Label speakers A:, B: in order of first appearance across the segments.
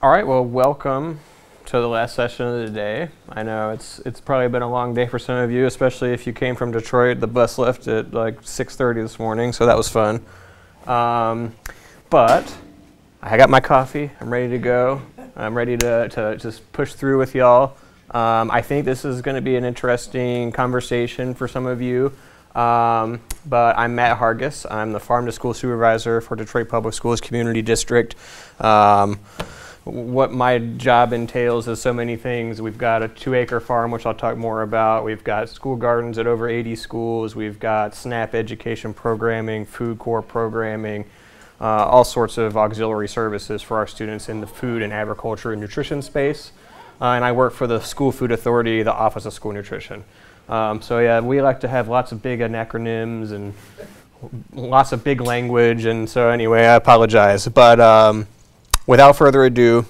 A: All right, well, welcome to the last session of the day. I know it's probably been a long day for some of you, especially if you came from Detroit. The bus left at like 6:30 this morning, so that was fun. But I got my coffee. I'm ready to go. I'm ready to just push through with y'all. I think this is going to be an interesting conversation for some of you. But I'm Matt Hargis. I'm the Farm to School Supervisor for Detroit Public Schools Community District. What my job entails is so many things. We've got a 2-acre farm, which I'll talk more about. We've got school gardens at over 80 schools. We've got SNAP education programming, food corps programming, all sorts of auxiliary services for our students in the food and agriculture and nutrition space. And I work for the School Food Authority, the Office of School Nutrition. So yeah, we like to have lots of big acronyms and lots of big language. And so anyway, I apologize. But without further ado,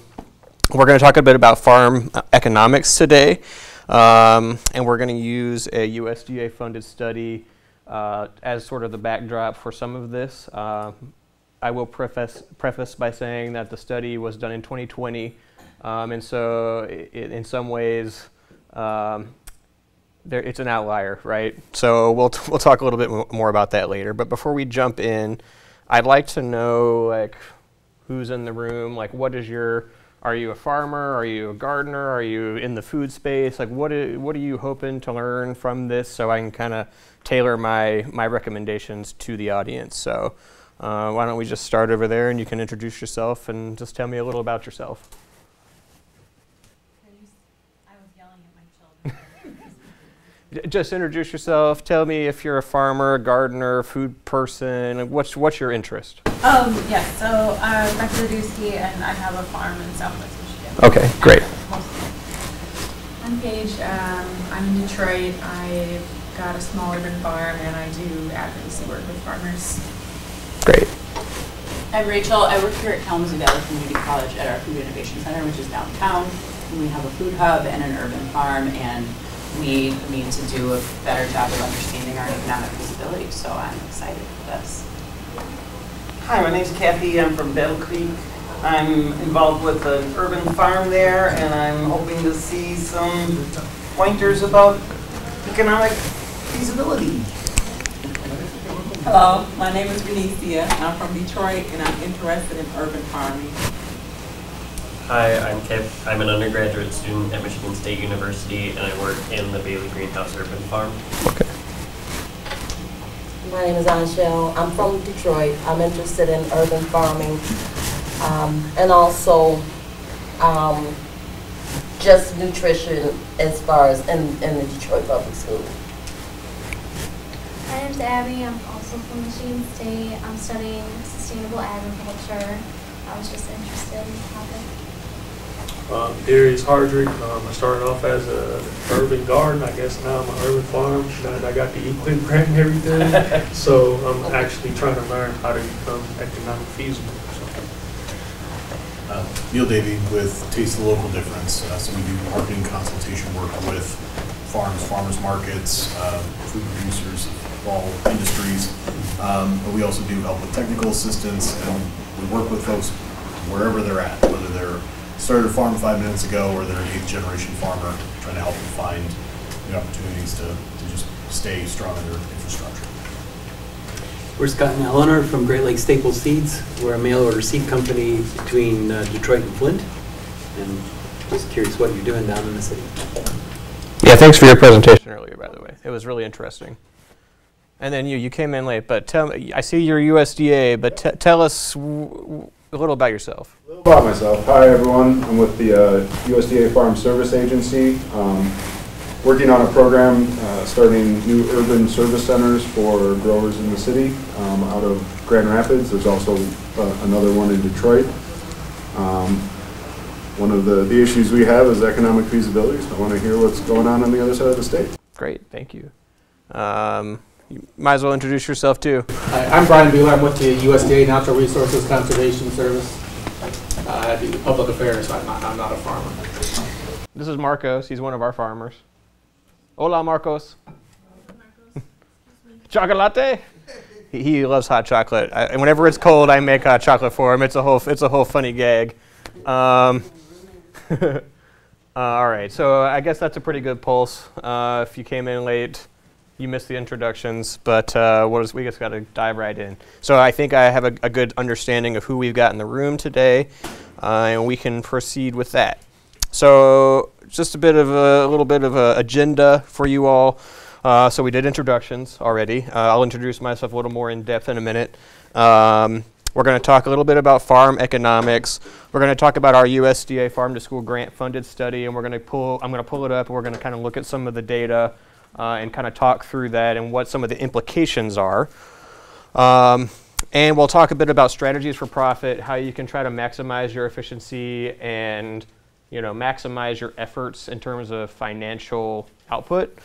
A: we're going to talk a bit about farm economics today, and we're going to use a USDA funded study as sort of the backdrop for some of this. I will preface by saying that the study was done in 2020, and so in some ways it's an outlier, right? So we'll talk a little bit more about that later. But before we jump in, I'd like to know, like, who's in the room? Like, are you a farmer? Are you a gardener? Are you in the food space? Like, what are you hoping to learn from this, so I can kind of tailor my recommendations to the audience? So why don't we just start over there, and you can introduce yourself and just tell me a little about yourself.
B: I was yelling at my children.
A: Just introduce yourself. Tell me if you're a farmer, gardener, food person. What's your interest?
B: Yes, so I'm Rebecca Ladusky, and I have a farm in Southwest Michigan.
A: Okay, great.
C: I'm Paige. I'm in Detroit. I've got a small urban farm, and I do advocacy work with farmers.
A: Great.
D: I'm Rachel. I work here at Kalamazoo Valley Community College at our Food Innovation Center, which is downtown. And we have a food hub and an urban farm, and we need to do a better job of understanding our economic feasibility, so I'm excited for this.
E: Hi, my name's Kathy. I'm from Battle Creek. I'm involved with an urban farm there, and I'm hoping to see some pointers about economic feasibility.
F: Hello, my name is Benicia. I'm from Detroit, and I'm interested in urban farming.
G: Hi, I'm Kip. I'm an undergraduate student at Michigan State University, and I work in the Bailey Greenhouse Urban Farm.
A: Okay.
H: My name is Angel. I'm from Detroit. I'm interested in urban farming and also just nutrition as far as in the Detroit public school.
I: My name's Abby. I'm also from Michigan State. I'm studying sustainable agriculture. I was just interested in the topic.
J: Darius Hardrick. I started off as an urban garden. I guess now I'm an urban farm. I got the EQUIP grant and everything. So I'm actually trying to learn how to become economic feasible.
K: Neil Davey with Taste the Local Difference. So we do marketing consultation work with farmers markets, food producers of all industries. But we also do help with technical assistance, and we work with folks wherever they're at, whether they're started a farm 5 minutes ago or they're an 8th generation farmer, trying to help them find the opportunities to just stay strong in their infrastructure.
L: We're Scott and Eleanor from Great Lakes Staple Seeds. We're a mail order seed company between Detroit and Flint. And just curious what you're doing down in the city.
A: Yeah, thanks for your presentation earlier, by the way. It was really interesting. And then you came in late, but tell me, I see you're USDA, but tell us a little about yourself.
M: A little about myself. Hi everyone, I'm with the USDA Farm Service Agency, working on a program starting new urban service centers for growers in the city out of Grand Rapids. There's also another one in Detroit. One of the issues we have is economic feasibility, so I want to hear what's going on the other side of the state.
A: Great, thank you. You might as well introduce yourself too.
N: Hi, I'm Brian Bueller. I'm with the USDA Natural Resources Conservation Service. I do public affairs, so I'm not a farmer.
A: This is Marcos. He's one of our farmers. Hola, Marcos. Chocolate? He loves hot chocolate. And whenever it's cold, I make hot chocolate for him. It's a whole funny gag. All right, so I guess that's a pretty good pulse. If you came in late, you missed the introductions, but we just got to dive right in. So I think I have a good understanding of who we've got in the room today, and we can proceed with that. So just a little bit of a agenda for you all. So we did introductions already. I'll introduce myself a little more in depth in a minute. We're going to talk a little bit about farm economics. We're going to talk about our USDA Farm to School grant funded study, and I'm going to pull it up, and we're going to kind of look at some of the data and kind of talk through that and what some of the implications are. And we'll talk a bit about strategies for profit, how you can try to maximize your efficiency and maximize your efforts in terms of financial output.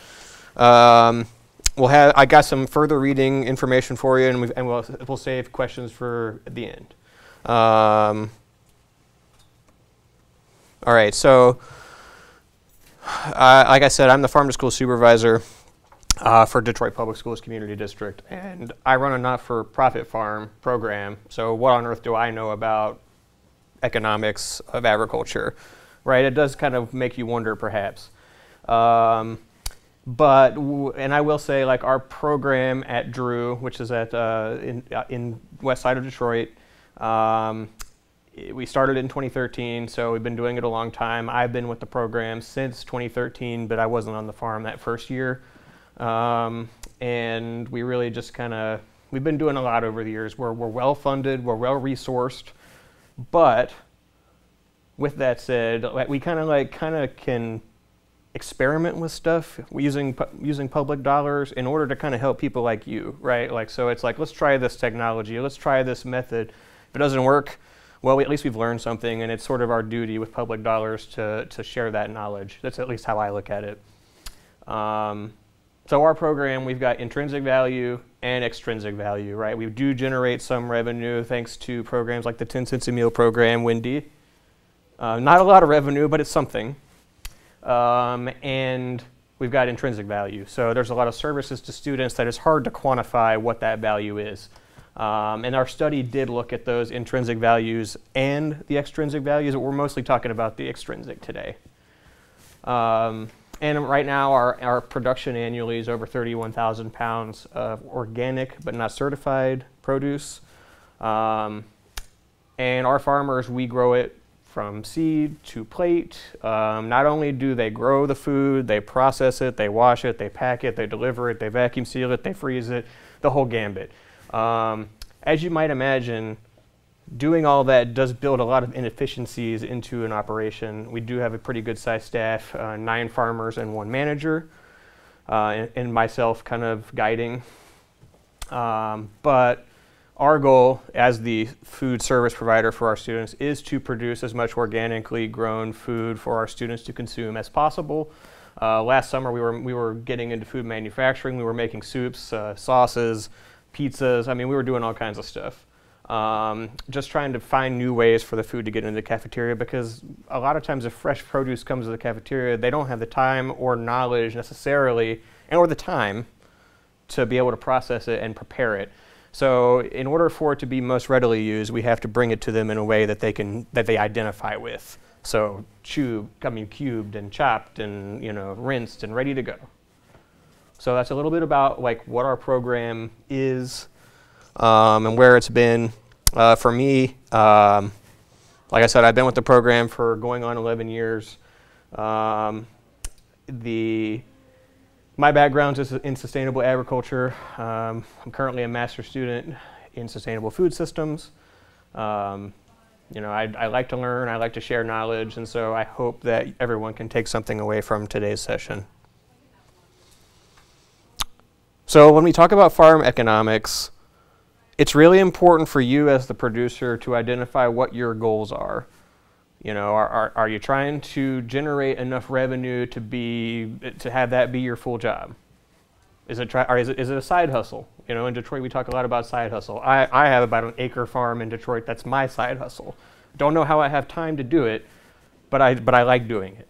A: I got some further reading information for you, and we'll save questions for the end. All right, so like I said, I'm the farm to school supervisor for Detroit Public Schools Community District, and I run a not-for-profit farm program. So what on earth do I know about economics of agriculture, right? It does kind of make you wonder, perhaps. And I will say, like, our program at Drew, which is at in west side of Detroit, we started in 2013, so we've been doing it a long time. I've been with the program since 2013, but I wasn't on the farm that first year. And we really just we've been doing a lot over the years. We're well funded, we're well resourced, but with that said, we kind of can experiment with stuff using public dollars in order to kind of help people like you, right? Like, so it's like, let's try this technology, let's try this method. If it doesn't work, well, at least we've learned something, and it's sort of our duty with public dollars to share that knowledge. That's at least how I look at it. So our program, we've got intrinsic value and extrinsic value, right? We do generate some revenue thanks to programs like the 10 cents a meal program, Windy. Not a lot of revenue, but it's something. And we've got intrinsic value. So there's a lot of services to students that it's hard to quantify what that value is. And our study did look at those intrinsic values and the extrinsic values, but we're mostly talking about the extrinsic today. And right now our production annually is over 31,000 pounds of organic but not certified produce. And our farmers, we grow it from seed to plate. Not only do they grow the food, they process it, they wash it, they pack it, they deliver it, they vacuum seal it, they freeze it, the whole gambit. As you might imagine, doing all that does build a lot of inefficiencies into an operation. We do have a pretty good sized staff, 9 farmers and 1 manager, and myself kind of guiding. But our goal as the food service provider for our students is to produce as much organically grown food for our students to consume as possible. Last summer we were getting into food manufacturing. We were making soups, sauces, pizzas. I mean, we were doing all kinds of stuff. Just trying to find new ways for the food to get into the cafeteria, because a lot of times if fresh produce comes to the cafeteria, they don't have the time or knowledge necessarily, or the time to be able to process it and prepare it. So in order for it to be most readily used, we have to bring it to them in a way that they identify with. So cubed and chopped and rinsed and ready to go. So that's a little bit about like what our program is and where it's been. For me, like I said, I've been with the program for going on 11 years. My background is in sustainable agriculture. I'm currently a master's student in sustainable food systems. I like to learn, I like to share knowledge, and so I hope that everyone can take something away from today's session. So when we talk about farm economics, it's really important for you as the producer to identify what your goals are. Are you trying to generate enough revenue to have that be your full job? Is it a side hustle? In Detroit we talk a lot about side hustle. I have about an acre farm in Detroit that's my side hustle. Don't know how I have time to do it, but I like doing it.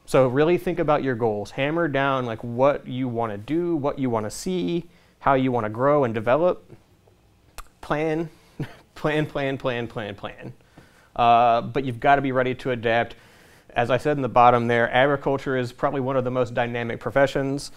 A: So really think about your goals. Hammer down like what you want to do, what you want to see, how you want to grow and develop. Plan Plan, plan, plan, plan, plan. But you've got to be ready to adapt. As I said in the bottom there, agriculture is probably one of the most dynamic professions,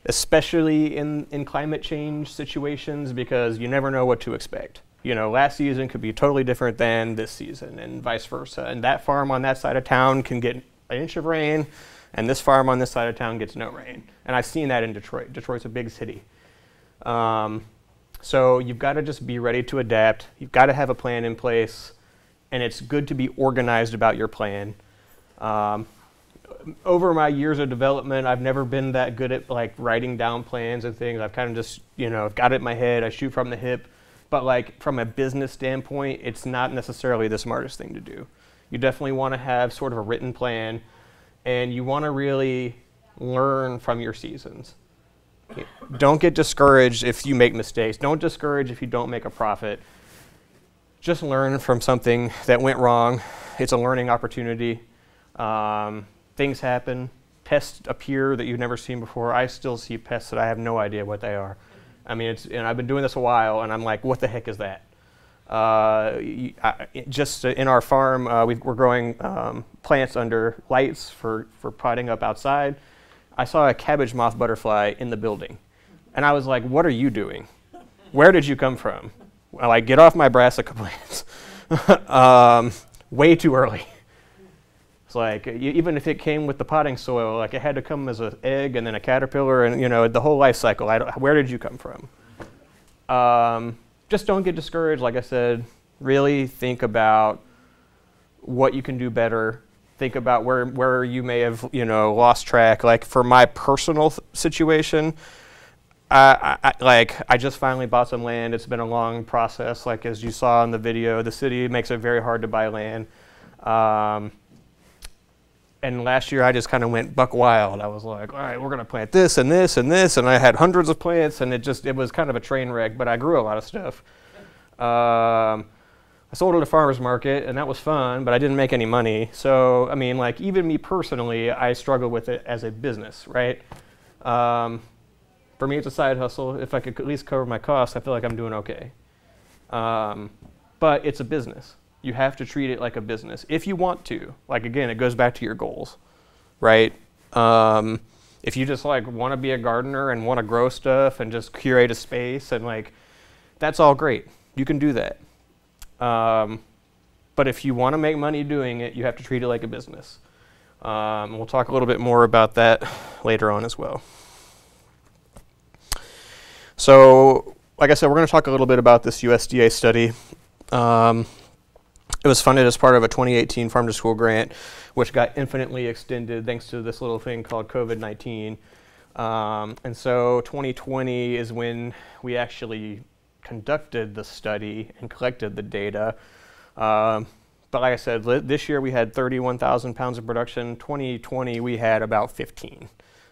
A: especially in climate change situations, because you never know what to expect. You know, last season could be totally different than this season, and vice versa. And that farm on that side of town can get an inch of rain, and this farm on this side of town gets no rain. And I've seen that in Detroit. Detroit's a big city. So you've got to just be ready to adapt. You've got to have a plan in place, and it's good to be organized about your plan. Over my years of development, I've never been that good at like writing down plans and things. I've kind of just, you know, I've got it in my head, I shoot from the hip. But like from a business standpoint, it's not necessarily the smartest thing to do. You definitely want to have sort of a written plan, and you want to really learn from your seasons. Don't get discouraged if you make mistakes. Don't discourage if you don't make a profit. Just learn from something that went wrong. It's a learning opportunity. Things happen. Pests appear that you've never seen before. I still see pests that I have no idea what they are. I mean, and I've been doing this a while, and I'm like, what the heck is that? Just in our farm, we're growing plants under lights for potting up outside. I saw a cabbage moth butterfly in the building, and I was like, what are you doing? Where did you come from? Well, like, get off my brassica plants. Way too early. It's like, even if it came with the potting soil, like it had to come as an egg and then a caterpillar, and you know, the whole life cycle. Where did you come from? Just don't get discouraged. Like I said, really think about what you can do better. Think about where you may have, you know, lost track. Like for my personal situation, I just finally bought some land. It's been a long process. Like as you saw in the video, the city makes it very hard to buy land. And last year I just kind of went buck wild. I was like, all right, we're gonna plant this and this and this, and I had hundreds of plants, and it was kind of a train wreck, but I grew a lot of stuff. I sold at a farmer's market, and that was fun, but I didn't make any money. So, I mean, like even me personally, I struggle with it as a business, right? For me, it's a side hustle. If I could at least cover my costs, I feel like I'm doing okay. But it's a business. You have to treat it like a business if you want to. Like again, it goes back to your goals, right? If you just like want to be a gardener and want to grow stuff and just curate a space and like, that's all great. You can do that. But if you want to make money doing it, you have to treat it like a business. We'll talk a little bit more about that later on as well. So, like I said, we're going to talk a little bit about this USDA study. It was funded as part of a 2018 Farm to School grant, which got infinitely extended thanks to this little thing called COVID-19. And so 2020 is when we actually conducted the study and collected the data. But like I said, this year we had 31,000 pounds of production. 2020 we had about 15.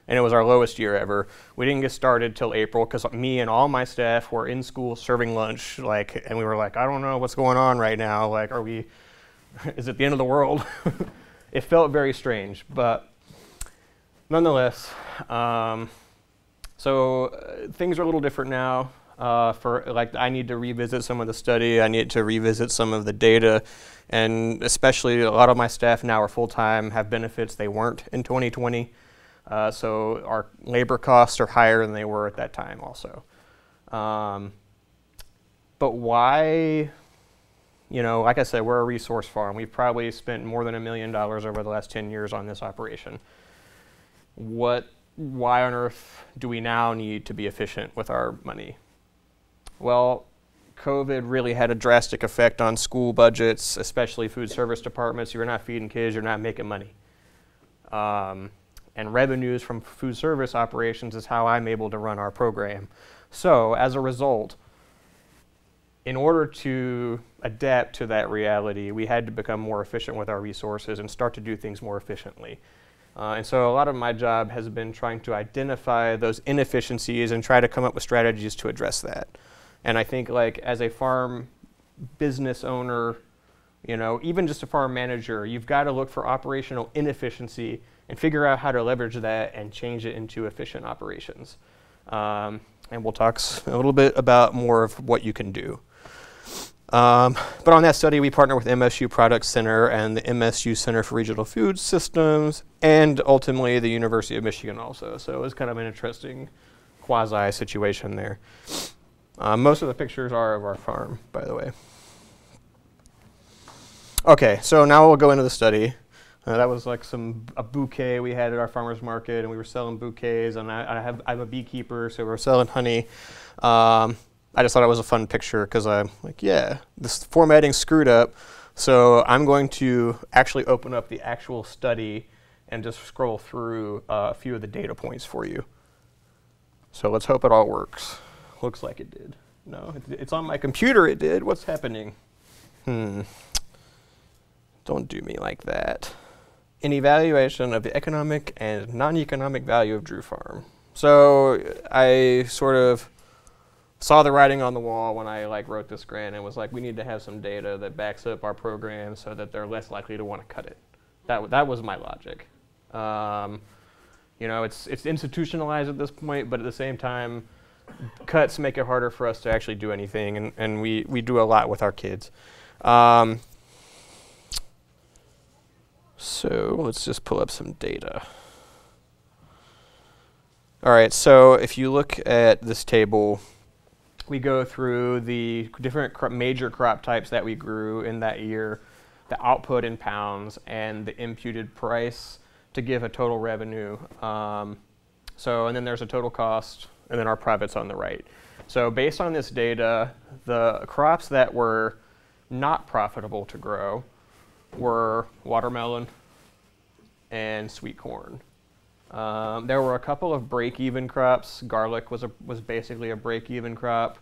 A: And it was our lowest year ever. We didn't get started till April because me and all my staff were in school serving lunch, like, and we were like, I don't know what's going on right now. Like, is it the end of the world? It felt very strange, but nonetheless, things are a little different now. I need to revisit some of the study. I need to revisit some of the data, and especially a lot of my staff now are full-time, have benefits they weren't in 2020. So our labor costs are higher than they were at that time also. But why, you know, like I said, we're a resource farm. We've probably spent more than $1 million over the last 10 years on this operation. Why on earth do we now need to be efficient with our money? Well, COVID really had a drastic effect on school budgets, especially food service departments. You're not feeding kids, you're not making money. And revenues from food service operations is how I'm able to run our program. So as a result, in order to adapt to that reality, we had to become more efficient with our resources and start to do things more efficiently. And so a lot of my job has been trying to identify those inefficiencies and try to come up with strategies to address that. And I think like as a farm business owner, you know, even just a farm manager, you've got to look for operational inefficiency and figure out how to leverage that and change it into efficient operations. And we'll talk a little bit about more of what you can do. But on that study, we partnered with MSU Product Center and the MSU Center for Regional Food Systems, and ultimately the University of Michigan also. So it was kind of an interesting quasi situation there. Most of the pictures are of our farm, by the way. Okay, so now we'll go into the study. That was like a bouquet we had at our farmer's market, and we were selling bouquets, and I'm a beekeeper, so we were selling honey. I just thought it was a fun picture because I'm like, yeah, this formatting's screwed up, so I'm going to actually open up the actual study and just scroll through a few of the data points for you. So let's hope it all works. Looks like it did. No, it's on my computer it did. What's happening? Don't do me like that. An evaluation of the economic and non-economic value of Drew Farm. So I sort of saw the writing on the wall when I wrote this grant and was like, we need to have some data that backs up our program so that they're less likely to want to cut it. That was my logic. You know, it's institutionalized at this point, but at the same time, cuts make it harder for us to actually do anything, and we do a lot with our kids. So let's just pull up some data. All right, so if you look at this table, we go through the different major crop types that we grew in that year, the output in pounds, and the imputed price to give a total revenue. And then there's a total cost, and then our profits on the right. So based on this data, the crops that were not profitable to grow were watermelon and sweet corn. There were a couple of break-even crops. Garlic was basically a break-even crop,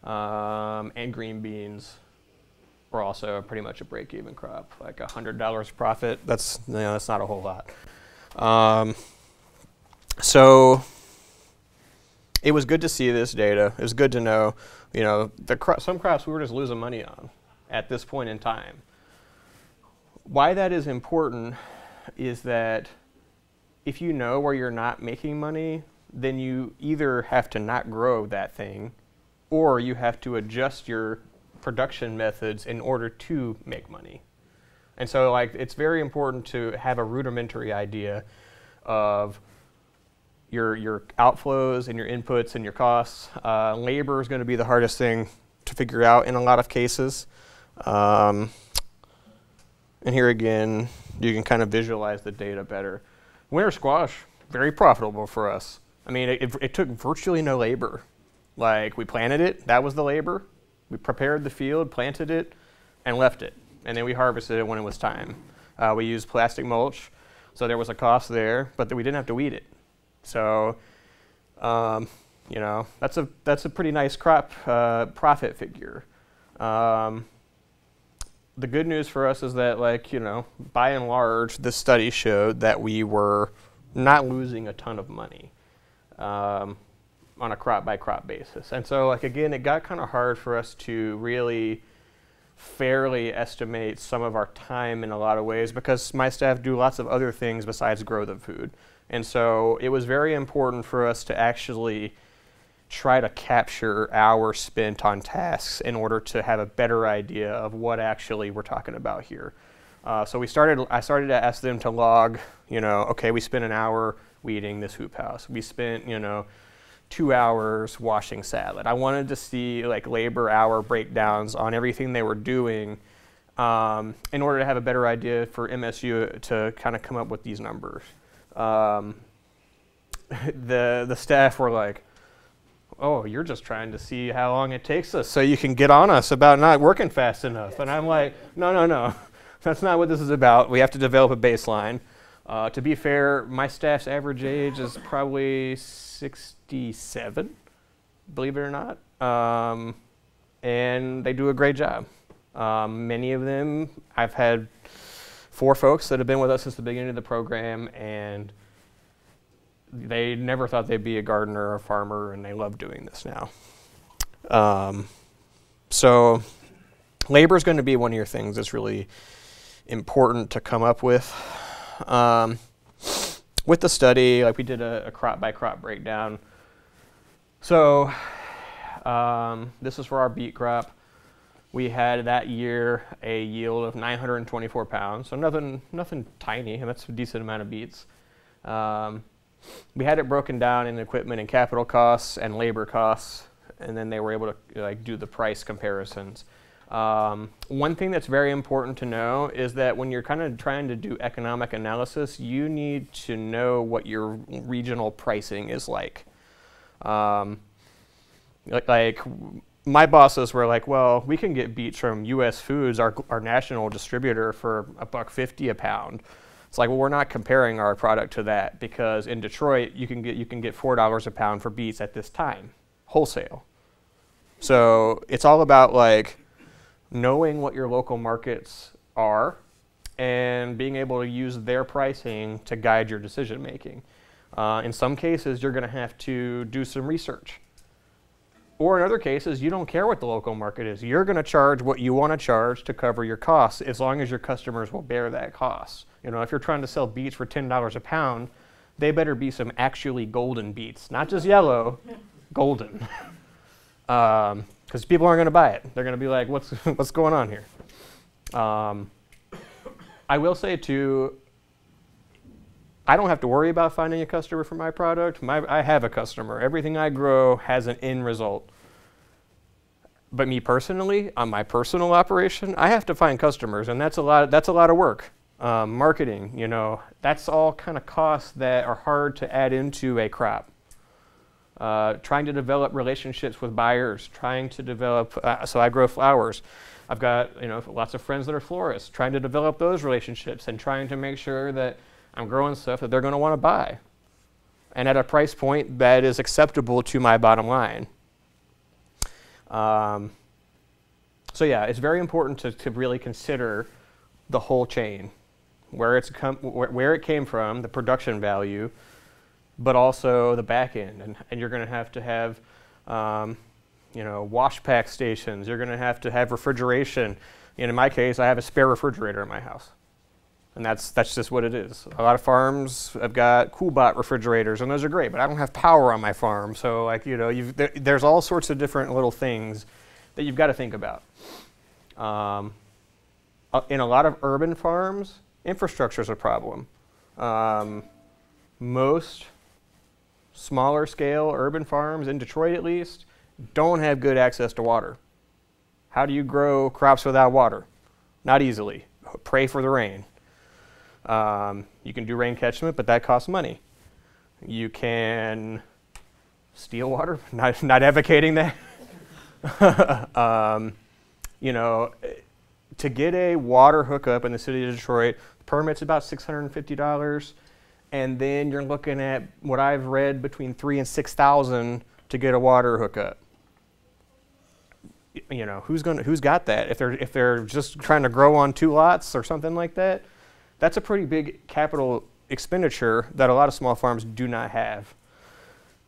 A: and green beans were also pretty much a break-even crop, like $100 profit. That's not a whole lot. So it was good to see this data. It was good to know, some crops we were just losing money on at this point in time. Why that is important is that if you know where you're not making money, then you either have to not grow that thing, or you have to adjust your production methods in order to make money. And so it's very important to have a rudimentary idea of your outflows and your inputs and your costs. Labor is going to be the hardest thing to figure out in a lot of cases. And here again, you can kind of visualize the data better. Winter squash, very profitable for us. I mean, it took virtually no labor. We planted it, that was the labor. We prepared the field, planted it, and left it. And then we harvested it when it was time. We used plastic mulch, so there was a cost there, but we didn't have to weed it. So, that's a pretty nice crop profit figure. The good news for us is that, by and large, this study showed that we were not losing a ton of money on a crop-by-crop basis. And so, again, it got kind of hard for us to really fairly estimate some of our time in a lot of ways because my staff do lots of other things besides grow the food. And so it was very important for us to actually try to capture hours spent on tasks in order to have a better idea of what actually we're talking about here. So I started to ask them to log, okay, we spent an hour weeding this hoop house. We spent, 2 hours washing salad. I wanted to see labor hour breakdowns on everything they were doing in order to have a better idea for MSU to kind of come up with these numbers. The staff were like, oh, you're just trying to see how long it takes us so you can get on us about not working fast enough. And I'm like, no, that's not what this is about. We have to develop a baseline. To be fair, my staff's average age is probably 67, believe it or not. And they do a great job. Many of them, I've had 4 folks that have been with us since the beginning of the program, and they never thought they'd be a gardener or a farmer, and they love doing this now. So labor is going to be one of your things that's really important to come up with. With the study, we did a crop-by-crop breakdown. So this is for our beet crop. We had that year a yield of 924 pounds, so nothing tiny, and that's a decent amount of beets. We had it broken down in equipment and capital costs and labor costs, and then they were able to like do the price comparisons. One thing that's very important to know is that when you're kind of trying to do economic analysis, you need to know what your regional pricing is like. Like my bosses were like, well, we can get beets from US Foods, our national distributor, for $1.50 a pound. It's like, well, we're not comparing our product to that, because in Detroit you can get $4 a pound for beets at this time, wholesale. So it's all about like knowing what your local markets are and being able to use their pricing to guide your decision making. In some cases, you're going to have to do some research. Or in other cases, you don't care what the local market is. You're going to charge what you want to charge to cover your costs, as long as your customers will bear that cost. You know, if you're trying to sell beets for $10 a pound, they better be some actually golden beets, not just yellow, golden. Because people aren't going to buy it. They're going to be like, what's going on here? I will say too, I don't have to worry about finding a customer for my product. I have a customer. Everything I grow has an end result. But me personally, on my personal operation, I have to find customers, and that's a lot of work. Marketing, you know, that's all kind of costs that are hard to add into a crop. Trying to develop relationships with buyers, trying to develop, so I grow flowers. I've got, you know, lots of friends that are florists, trying to develop those relationships and trying to make sure that I'm growing stuff that they're going to want to buy, and at a price point that is acceptable to my bottom line. So yeah, it's very important to really consider the whole chain, where it came from, the production value, but also the back end. And you're going to have you know, wash pack stations. You're going to have refrigeration. And in my case, I have a spare refrigerator in my house. And that's just what it is. A lot of farms have got CoolBot refrigerators, and those are great, but I don't have power on my farm. So like, you know, there's all sorts of different little things that you've got to think about. In a lot of urban farms, infrastructure is a problem. Most smaller scale urban farms, in Detroit at least, don't have good access to water. How do you grow crops without water? Not easily. Pray for the rain. You can do rain catchment, but that costs money. You can steal water, not advocating that. You know, to get a water hookup in the city of Detroit, the permit's about $650, and then you're looking at what I've read between $3,000 and $6,000 to get a water hookup. You know, who's got that? If they're just trying to grow on 2 lots or something like that, that's a pretty big capital expenditure that a lot of small farms do not have.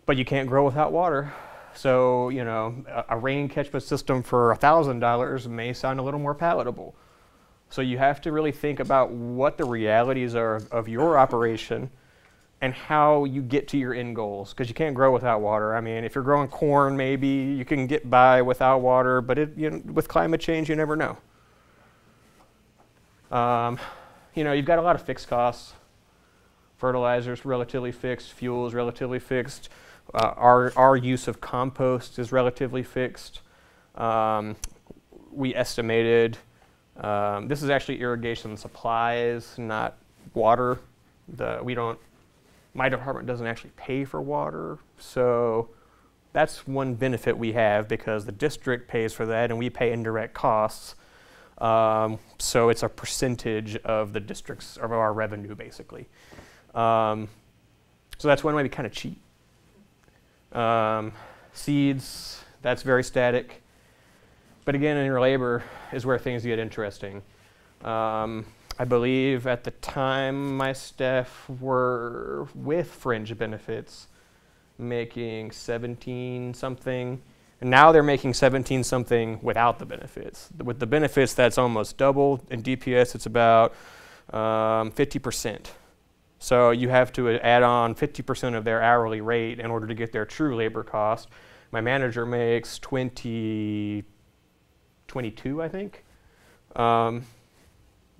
A: But you can't grow without water. So, you know, a rain catchment system for $1,000 may sound a little more palatable. So you have to really think about what the realities are of your operation and how you get to your end goals, because you can't grow without water. I mean, if you're growing corn, maybe you can get by without water, but you know, with climate change, you never know. You know, you've got a lot of fixed costs. Fertilizers relatively fixed, fuels relatively fixed. Our use of compost is relatively fixed. We estimated, this is actually irrigation supplies, not water. My department doesn't actually pay for water, so that's one benefit we have, because the district pays for that and we pay indirect costs. So it's a percentage of the district's, of our revenue, basically. So that's one way we kind of cheat. Seeds, that's very static. But again, in your labor is where things get interesting. I believe at the time my staff were, with fringe benefits, making 17 something. And now they're making 17 something without the benefits. With the benefits, that's almost double. In DPS, it's about 50%. So you have to add on 50% of their hourly rate in order to get their true labor cost. My manager makes 23 22, I think.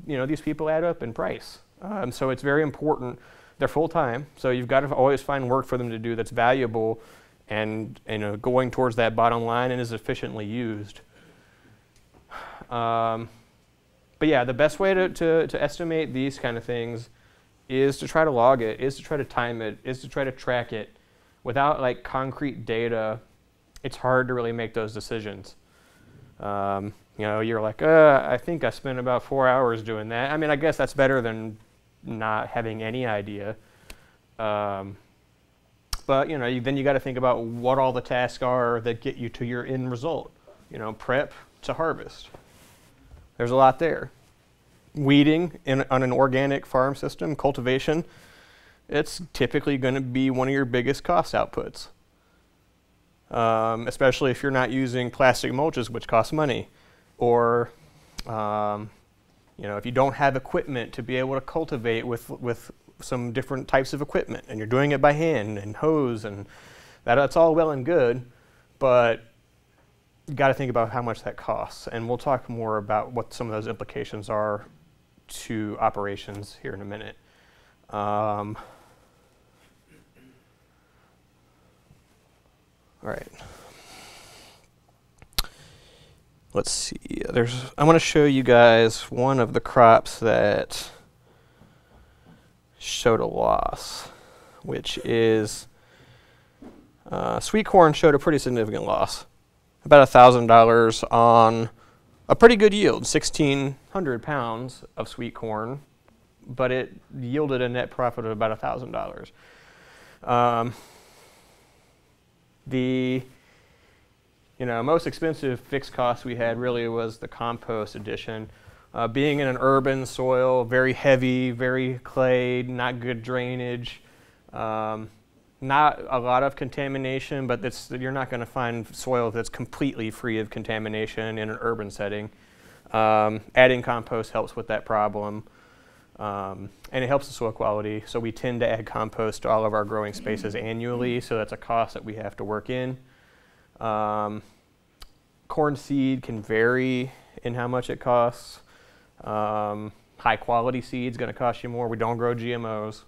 A: These people add up in price. So it's very important. They're full-time, so you've got to always find work for them to do that's valuable and going towards that bottom line and is efficiently used. But yeah, the best way to estimate these kind of things is to try to log it, is to try to time it, is to try to track it. Without like concrete data, it's hard to really make those decisions. You're like, I think I spent about 4 hours doing that. I mean, I guess that's better than not having any idea. But then you got to think about what all the tasks are that get you to your end result. Prep to harvest. There's a lot there. Weeding on an organic farm system, cultivation, it's typically going to be one of your biggest cost outputs. Especially if you're not using plastic mulches, which cost money. Or, if you don't have equipment to be able to cultivate with some different types of equipment, and you're doing it by hand and hose, and that's all well and good, but you got to think about how much that costs. And we'll talk more about what some of those implications are to operations here in a minute. All right. Let's see. I want to show you guys one of the crops that showed a loss, which is sweet corn showed a pretty significant loss, about $1,000 on a pretty good yield, 1,600 pounds of sweet corn, but it yielded a net profit of about $1,000. The most expensive fixed cost we had really was the compost addition. Being in an urban soil, very heavy, very clay, not good drainage, not a lot of contamination, but you're not going to find soil that's completely free of contamination in an urban setting. Adding compost helps with that problem, and it helps the soil quality. So we tend to add compost to all of our growing spaces annually, so that's a cost that we have to work in. Corn seed can vary in how much it costs. High quality seed is going to cost you more. We don't grow GMOs.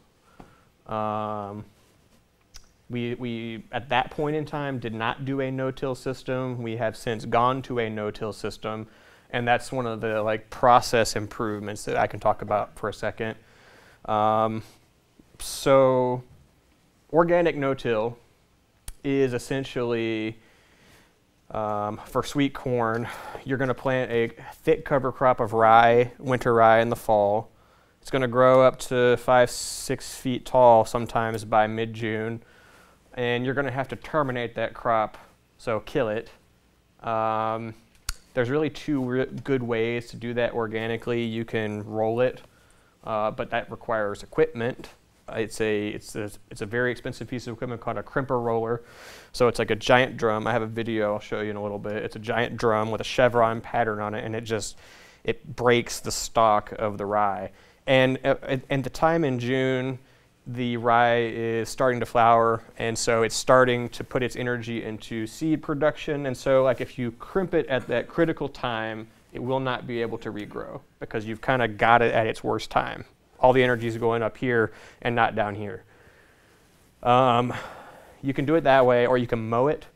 A: We at that point in time did not do a no-till system. We have since gone to a no-till system, and that's one of the process improvements that I can talk about for a second. So organic no-till is essentially for sweet corn, you're going to plant a thick cover crop of rye, winter rye in the fall. It's going to grow up to 5-6 feet tall sometimes by mid-June, and you're going to have to terminate that crop, so kill it. There's really two good ways to do that organically. You can roll it, but that requires equipment. It's a very expensive piece of equipment called a crimper roller. So it's like a giant drum. I have a video I'll show you in a little bit. It's a giant drum with a chevron pattern on it, and it breaks the stalk of the rye. And at the time in June, the rye is starting to flower, and so it's starting to put its energy into seed production. And so if you crimp it at that critical time, it will not be able to regrow because you've kind of got it at its worst time. All the energy is going up here and not down here. You can do it that way, or you can mow it.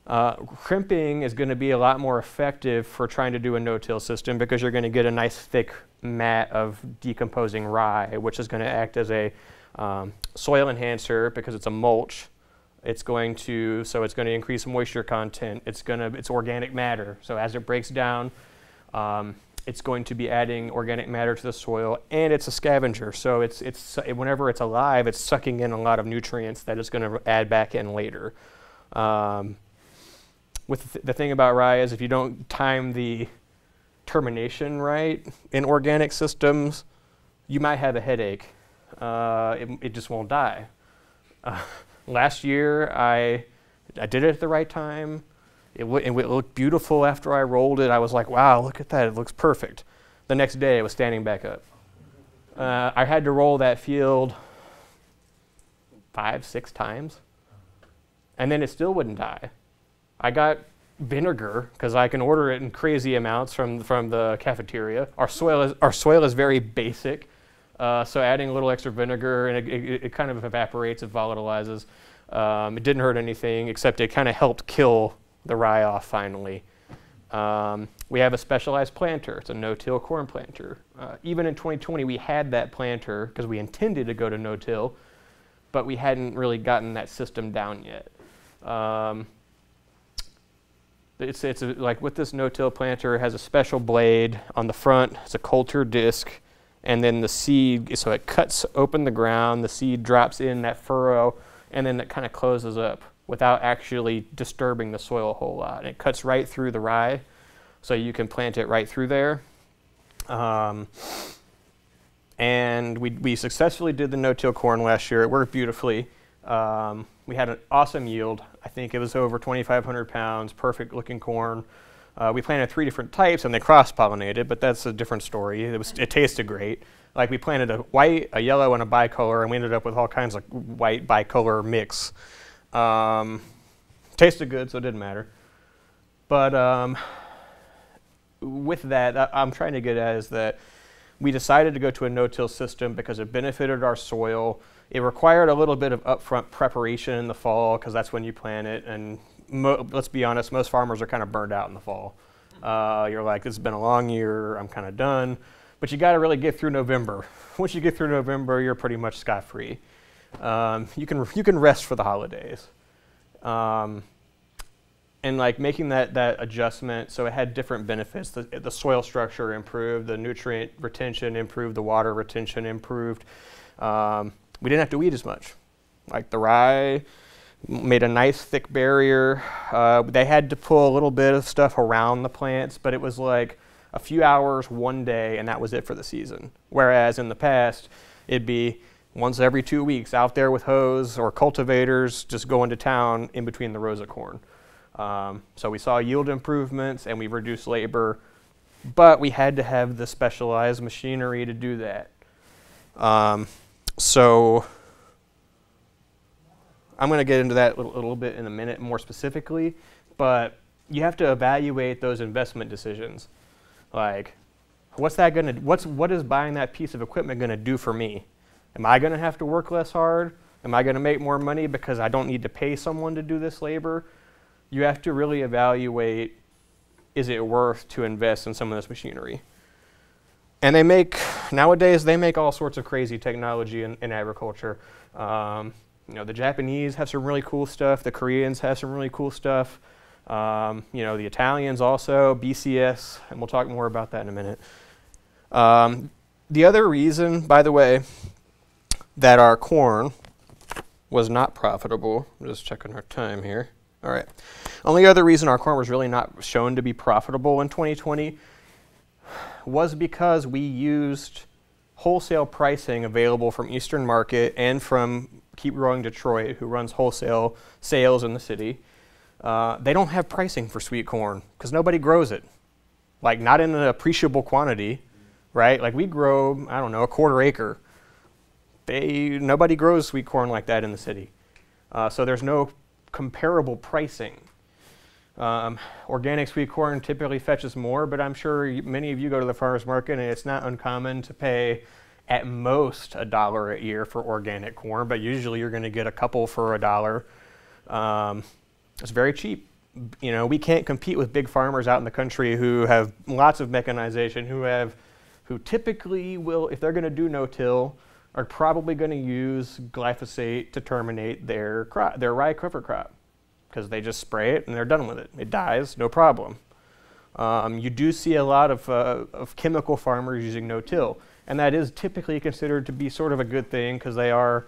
A: Crimping is going to be a lot more effective for trying to do a no-till system because you're going to get a nice thick mat of decomposing rye, which is going to act as a soil enhancer because it's a mulch. It's going to increase moisture content. It's organic matter. So as it breaks down, it's going to be adding organic matter to the soil, and it's a scavenger. So whenever it's alive, it's sucking in a lot of nutrients that it's going to add back in later. The thing about rye is if you don't time the termination right in organic systems, you might have a headache. It just won't die. Last year, I did it at the right time. It looked beautiful after I rolled it. I was like, wow, look at that. It looks perfect. The next day, it was standing back up. I had to roll that field 5-6 times, and then it still wouldn't die. I got vinegar because I can order it in crazy amounts from the cafeteria. Our soil is very basic, so adding a little extra vinegar and it kind of evaporates, it volatilizes. It didn't hurt anything except it kind of helped kill the rye off finally. We have a specialized planter. It's a no-till corn planter. Even in 2020, we had that planter because we intended to go to no-till, but we hadn't really gotten that system down yet. Like with this no-till planter, it has a special blade on the front. It's a coulter disc, and then the seed, so it cuts open the ground, the seed drops in that furrow, and then it kind of closes up without actually disturbing the soil a whole lot. And it cuts right through the rye, so you can plant it right through there. And we successfully did the no-till corn last year. It worked beautifully. We had an awesome yield. I think it was over 2,500 pounds, perfect looking corn. We planted 3 different types and they cross-pollinated, but that's a different story. It tasted great. Like we planted a white, a yellow, and a bicolor, and we ended up with all kinds of white bicolor mix. Tasted good, so it didn't matter. But with that, I'm trying to get at is that we decided to go to a no-till system because it benefited our soil. It required a little bit of upfront preparation in the fall because that's when you plant it. And let's be honest, most farmers are kind of burned out in the fall. You're like, this has been a long year, I'm kind of done. But you got to really get through November. Once you get through November, you're pretty much scot-free. You can rest for the holidays. And like making that adjustment, so it had different benefits. The soil structure improved, the nutrient retention improved, the water retention improved. We didn't have to weed as much. Like the rye made a nice thick barrier. They had to pull a little bit of stuff around the plants, but it was like a few hours, one day, and that was it for the season. Whereas in the past, it'd be once every 2 weeks out there with hose or cultivators just going to town in between the rows of corn. So we saw yield improvements and we reduced labor, but we had to have the specialized machinery to do that. So I'm going to get into that a little bit in a minute more specifically, but you have to evaluate those investment decisions. Like, what is buying that piece of equipment going to do for me? Am I going to have to work less hard? Am I going to make more money because I don't need to pay someone to do this labor? You have to really evaluate, is it worth to invest in some of this machinery? And nowadays they make all sorts of crazy technology in agriculture. The Japanese have some really cool stuff. The Koreans have some really cool stuff. The Italians also, BCS, and we'll talk more about that in a minute. The other reason, by the way, that our corn was not profitable, I'm just checking our time here. All right. Only other reason our corn was really not shown to be profitable in 2020 was because we used wholesale pricing available from Eastern Market and from Keep Growing Detroit, who runs wholesale sales in the city. They don't have pricing for sweet corn because nobody grows it. Like not in an appreciable quantity, right? Like we grow, I don't know, a 1/4 acre. Nobody grows sweet corn like that in the city. So there's no comparable pricing. Organic sweet corn typically fetches more, but I'm sure many of you go to the farmer's market and it's not uncommon to pay at most $1 a year for organic corn, but usually you're going to get a couple for $1. It's very cheap. We can't compete with big farmers out in the country who have lots of mechanization, who typically will, if they're going to do no-till, are probably going to use glyphosate to terminate their rye cover crop because they just spray it and they're done with it. It dies, no problem. You do see a lot of chemical farmers using no-till, and that is typically considered to be sort of a good thing because they are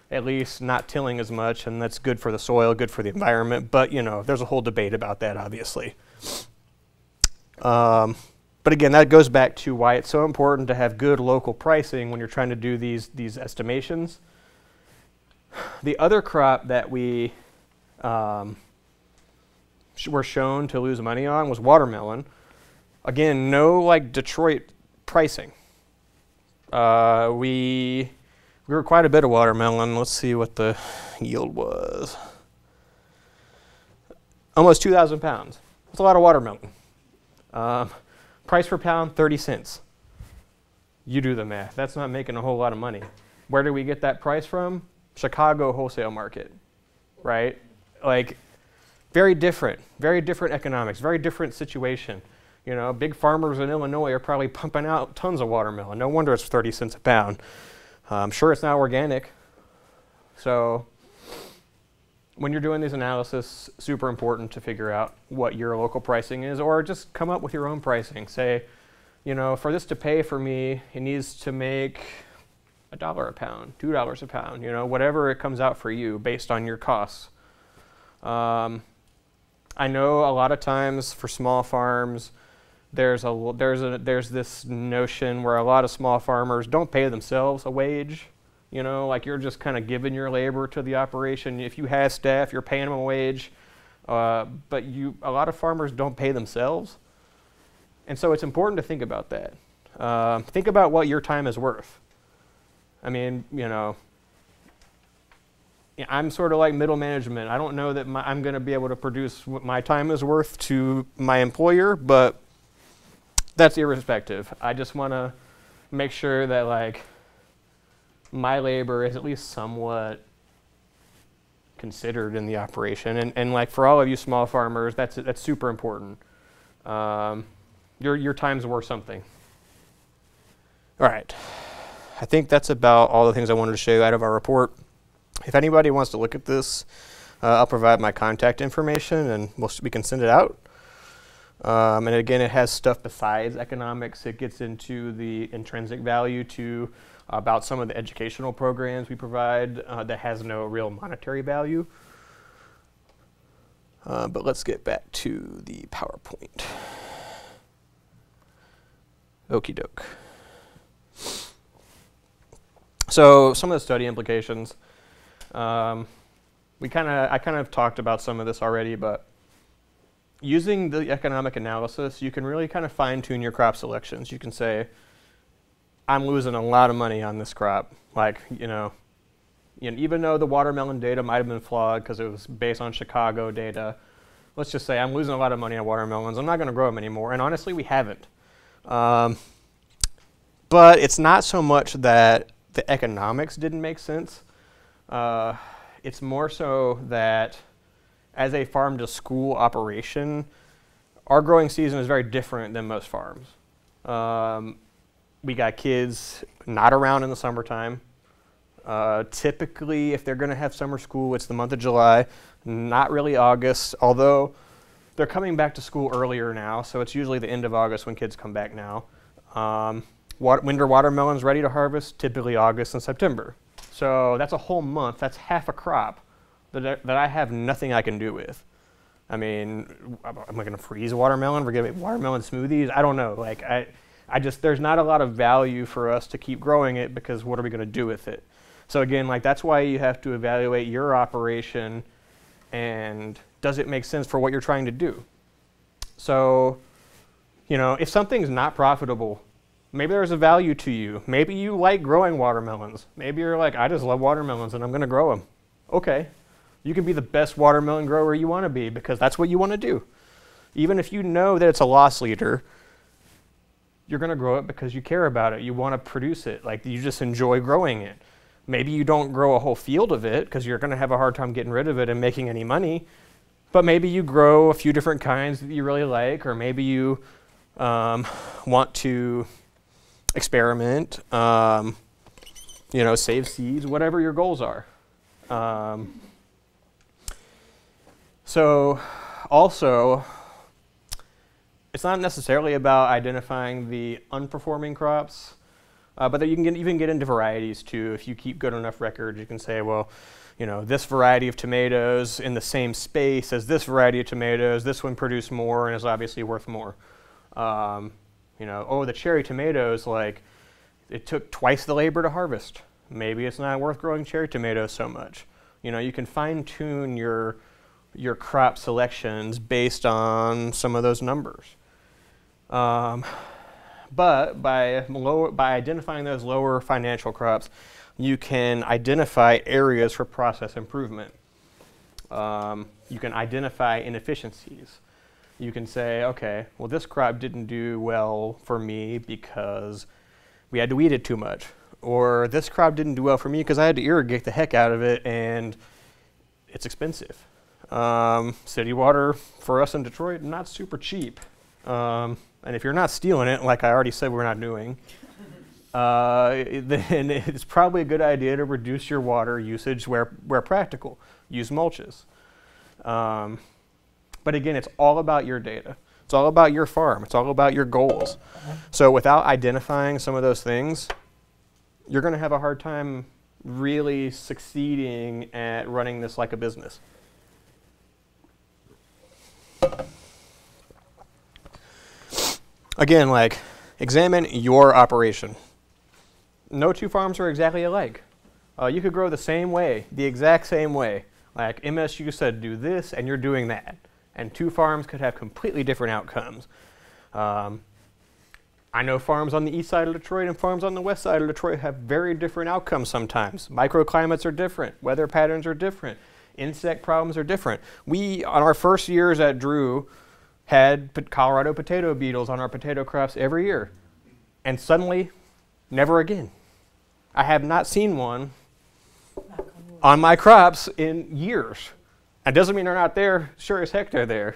A: at least not tilling as much, and that's good for the soil, good for the environment, but there's a whole debate about that, obviously. But again, that goes back to why it's so important to have good local pricing when you're trying to do these estimations. The other crop that we were shown to lose money on was watermelon. Again, no like Detroit pricing. We grew quite a bit of watermelon. Let's see what the yield was. Almost 2,000 pounds. That's a lot of watermelon. Price per pound, 30 cents. You do the math. That's not making a whole lot of money. Where do we get that price from? Chicago wholesale market, right? Like, very different economics, very different situation. You know, big farmers in Illinois are probably pumping out tons of watermelon. No wonder it's 30 cents a pound. I'm sure it's not organic. So when you're doing these analysis, super important to figure out what your local pricing is, or just come up with your own pricing. Say, you know, for this to pay for me, it needs to make $1 a pound, $2 a pound, you know, whatever it comes out for you based on your costs. I know a lot of times for small farms, there's this notion where a lot of small farmers don't pay themselves a wage. You know, like you're just kind of giving your labor to the operation. If you have staff, you're paying them a wage. But a lot of farmers don't pay themselves. And so it's important to think about that. Think about what your time is worth. I mean, you know, I'm sort of like middle management. I don't know that I'm going to be able to produce what my time is worth to my employer, but that's irrespective. I just want to make sure that like my labor is at least somewhat considered in the operation. And like for all of you small farmers, that's super important. Your time's worth something. All right. I think that's about all the things I wanted to show you out of our report. If anybody wants to look at this, I'll provide my contact information and we can send it out. And again, it has stuff besides economics. It gets into the intrinsic value to about some of the educational programs we provide that has no real monetary value. But let's get back to the PowerPoint. Okie doke. So some of the study implications. I kind of talked about some of this already, but using the economic analysis, you can really kind of fine-tune your crop selections. You can say, I'm losing a lot of money on this crop. Like, you know, even though the watermelon data might have been flawed because it was based on Chicago data, let's just say I'm losing a lot of money on watermelons. I'm not going to grow them anymore. And honestly, we haven't. But it's not so much that the economics didn't make sense. It's more so that as a farm-to-school operation, our growing season is very different than most farms. We got kids not around in the summertime. Typically, if they're going to have summer school, it's the month of July, not really August, although they're coming back to school earlier now, so it's usually the end of August when kids come back now. Winter watermelons ready to harvest, typically August and September. So that's a whole month. That's half a crop that I have nothing I can do with. I mean, am I going to freeze a watermelon? We're going to make watermelon smoothies? I don't know. Like, there's not a lot of value for us to keep growing it because what are we going to do with it? So again, like that's why you have to evaluate your operation and does it make sense for what you're trying to do? So, you know, if something's not profitable, maybe there's a value to you. Maybe you like growing watermelons. Maybe you're like, I just love watermelons and I'm going to grow them. Okay. You can be the best watermelon grower you want to be because that's what you want to do. Even if you know that it's a loss leader, you're going to grow it because you care about it. You want to produce it. Like you just enjoy growing it. Maybe you don't grow a whole field of it because you're going to have a hard time getting rid of it and making any money. But maybe you grow a few different kinds that you really like, or maybe you want to experiment, you know, save seeds, whatever your goals are. So also, it's not necessarily about identifying the unperforming crops, but that you can even get into varieties too. If you keep good enough records, you can say, well, you know, this variety of tomatoes in the same space as this variety of tomatoes, this one produced more and is obviously worth more. You know, oh, the cherry tomatoes, like, it took twice the labor to harvest. Maybe it's not worth growing cherry tomatoes so much. You know, you can fine-tune your crop selections based on some of those numbers. But by identifying those lower financial crops, you can identify areas for process improvement. You can identify inefficiencies. You can say, okay, well, this crop didn't do well for me because we had to weed it too much. Or this crop didn't do well for me because I had to irrigate the heck out of it and it's expensive. City water for us in Detroit, not super cheap. And if you're not stealing it, like I already said we're not doing, then it's probably a good idea to reduce your water usage where practical. Use mulches. But again, it's all about your data. It's all about your farm. It's all about your goals. So without identifying some of those things, you're going to have a hard time really succeeding at running this like a business. Again, like, examine your operation. No two farms are exactly alike. You could grow the same way, the exact same way. Like MSU said, do this, and you're doing that. And two farms could have completely different outcomes. I know farms on the east side of Detroit and farms on the west side of Detroit have very different outcomes sometimes. Microclimates are different. Weather patterns are different. Insect problems are different. We, on our first years at Drew, had Colorado potato beetles on our potato crops every year. And suddenly, never again. I have not seen one on my crops in years. It doesn't mean they're not there. Sure as heck they're there.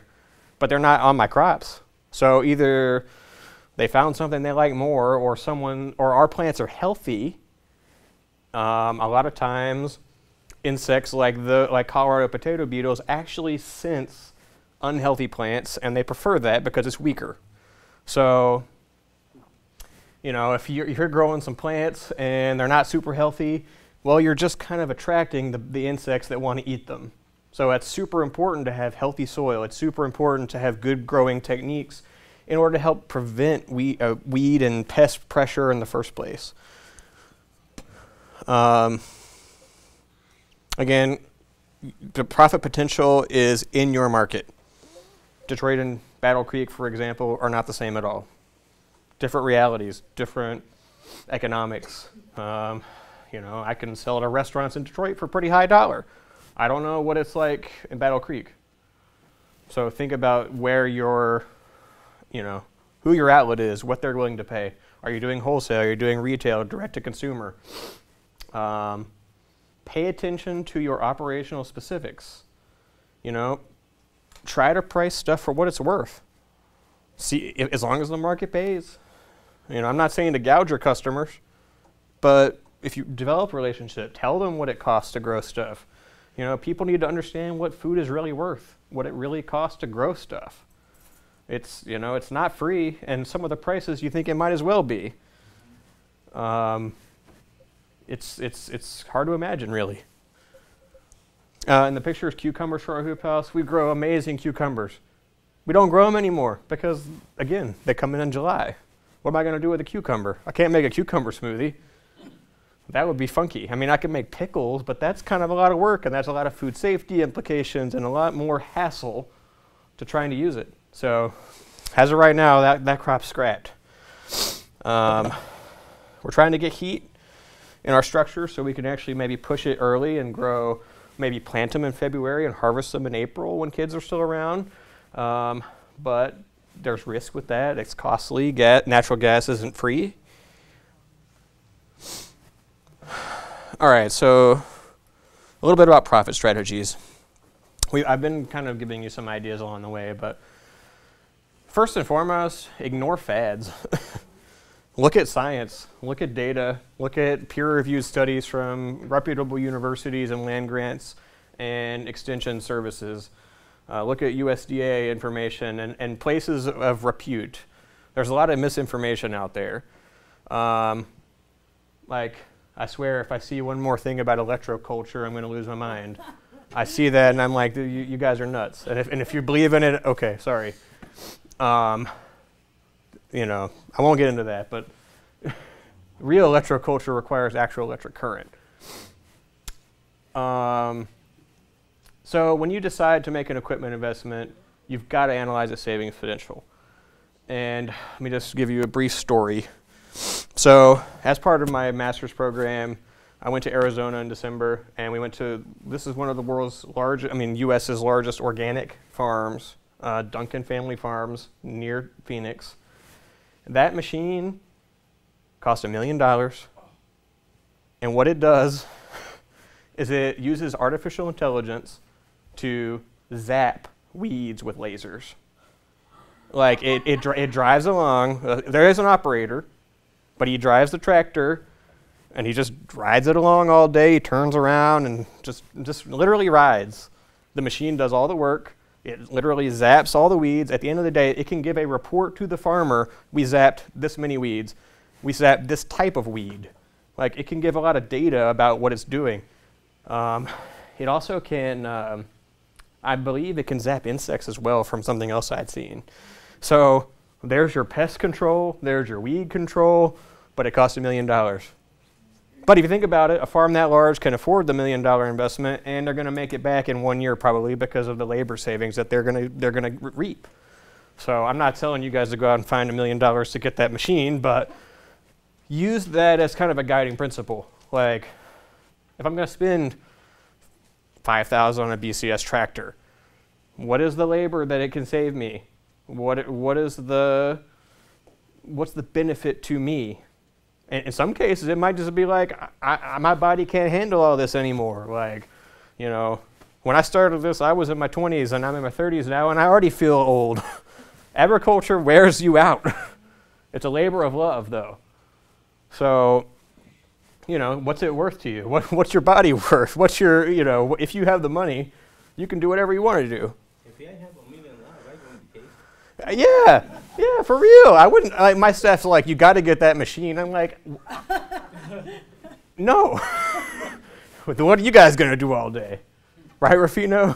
A: But they're not on my crops. So either they found something they like more, or our plants are healthy. A lot of times, insects like Colorado potato beetles actually sense unhealthy plants, and they prefer that because it's weaker. So, if you're growing some plants and they're not super healthy, well, you're just kind of attracting the insects that want to eat them. So it's super important to have healthy soil. It's super important to have good growing techniques in order to help prevent weed and pest pressure in the first place. Again, the profit potential is in your market. Detroit and Battle Creek, for example, are not the same at all. Different realities, different economics. I can sell to restaurants in Detroit for a pretty high dollar. I don't know what it's like in Battle Creek. So think about where who your outlet is, what they're willing to pay. Are you doing wholesale? Are you doing retail, direct to consumer? Pay attention to your operational specifics. Try to price stuff for what it's worth. See, as long as the market pays. I'm not saying to gouge your customers, but if you develop a relationship, tell them what it costs to grow stuff. People need to understand what food is really worth, what it really costs to grow stuff. It's not free, and some of the prices you think it might as well be. It's hard to imagine, really. In the picture is cucumbers for our hoop house. We grow amazing cucumbers. We don't grow them anymore because, again, they come in July. What am I going to do with a cucumber? I can't make a cucumber smoothie. That would be funky. I could make pickles, but that's kind of a lot of work, and that's a lot of food safety implications and a lot more hassle to trying to use it. So, as of right now, that crop's scrapped. We're trying to get heat in our structure so we can actually maybe push it early and grow, maybe plant them in February and harvest them in April when kids are still around. But there's risk with that. It's costly. Natural gas isn't free. All right, so a little bit about profit strategies. I've been kind of giving you some ideas along the way, but first and foremost, ignore fads. Look at science, look at data, look at peer-reviewed studies from reputable universities and land grants and extension services. Look at USDA information and places of repute. There's a lot of misinformation out there. I swear if I see one more thing about electroculture, I'm going to lose my mind. I see that and I'm like, you guys are nuts. And if you believe in it, okay, sorry. I won't get into that, but real electroculture requires actual electric current. So when you decide to make an equipment investment, you've got to analyze the savings potential. And let me just give you a brief story. So as part of my master's program, I went to Arizona in December, and we went to, this is one of the world's US's largest organic farms Duncan Family Farms near Phoenix. That machine cost $1 million. And what it does is it uses artificial intelligence to zap weeds with lasers. Like it drives along. There is an operator, but he drives the tractor, and he just rides it along all day. He turns around and just literally rides. The machine does all the work. It literally zaps all the weeds. At the end of the day, it can give a report to the farmer. We zapped this many weeds. We zapped this type of weed. Like, it can give a lot of data about what it's doing. It also can, I believe it can zap insects as well from something else I'd seen. So there's your pest control, there's your weed control, but it costs $1 million. But if you think about it, a farm that large can afford the $1 million investment, and they're going to make it back in 1 year probably because of the labor savings that they're going to reap. So I'm not telling you guys to go out and find $1 million to get that machine, but use that as kind of a guiding principle. Like, if I'm going to spend $5,000 on a BCS tractor, what is the labor that it can save me? What's the benefit to me? And in some cases, it might just be like, my body can't handle all this anymore. Like, you know, when I started this, I was in my 20s, and I'm in my 30s now, and I already feel old. Agriculture wears you out. It's a labor of love, though. So, you know, what's it worth to you? What's your body worth? What's your, you know, if you have the money, you can do whatever you want to do.
O: If you have $1 million, I wouldn't be paid.
A: Yeah, for real. I wouldn't, like, my staff's like, you got to get that machine. I'm like, no. What are you guys going to do all day? Right, Rufino?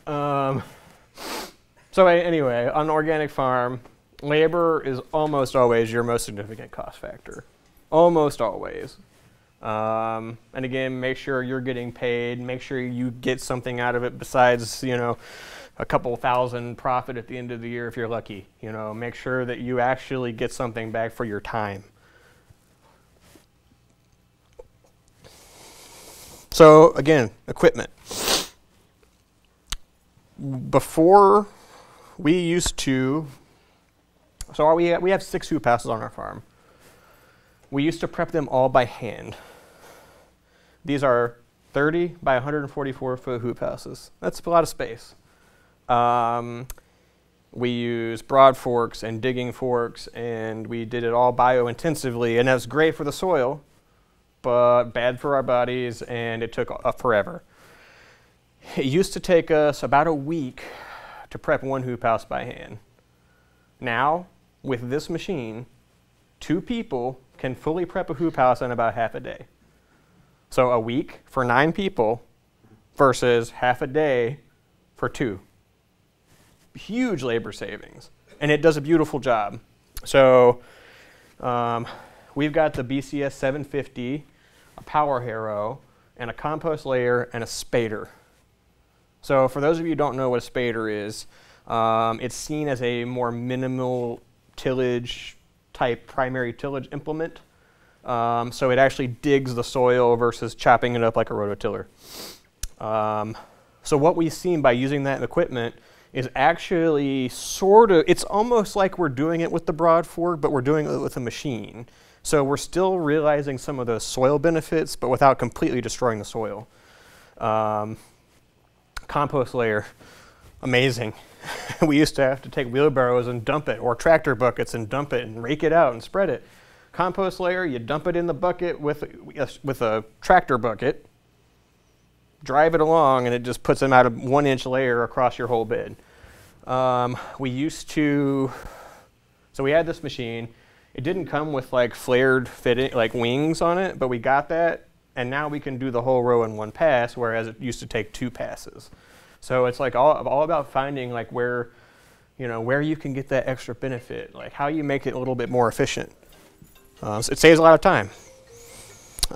A: So anyway, on an organic farm, labor is almost always your most significant cost factor. Almost always. And again, make sure you're getting paid. Make sure you get something out of it besides, you know, a couple thousand profit at the end of the year if you're lucky. You know, make sure that you actually get something back for your time. So again, equipment. Before we used to, so we have 6 hoop houses on our farm. We used to prep them all by hand. These are 30 by 144 foot hoop houses. That's a lot of space. We use broad forks and digging forks, and we did it all bio-intensively, and that's great for the soil, but bad for our bodies, and it took forever. It used to take us about a week to prep 1 hoop house by hand. Now, with this machine, 2 people can fully prep a hoop house in about half a day. So a week for 9 people versus half a day for 2. Huge labor savings, and it does a beautiful job. So we've got the BCS 750, a power harrow, and a compost layer, and a spader. So for those of you who don't know what a spader is, it's seen as a more minimal tillage type primary tillage implement. So it actually digs the soil versus chopping it up like a rototiller. So what we've seen by using that equipment is actually sort of, it's almost like we're doing it with the broad fork, but we're doing it with a machine. So we're still realizing some of those soil benefits, but without completely destroying the soil. Compost layer, amazing. We used to have to take wheelbarrows and dump it, or tractor buckets and dump it and rake it out and spread it. Compost layer, you dump it in the bucket with a tractor bucket, drive it along, and it just puts them out a 1-inch layer across your whole bed. We used to, so we had this machine. It didn't come with like flared fitting, like wings on it, but we got that, and now we can do the whole row in 1 pass, whereas it used to take 2 passes. So it's like all about finding like where you can get that extra benefit, like how you make it a little bit more efficient. So it saves a lot of time.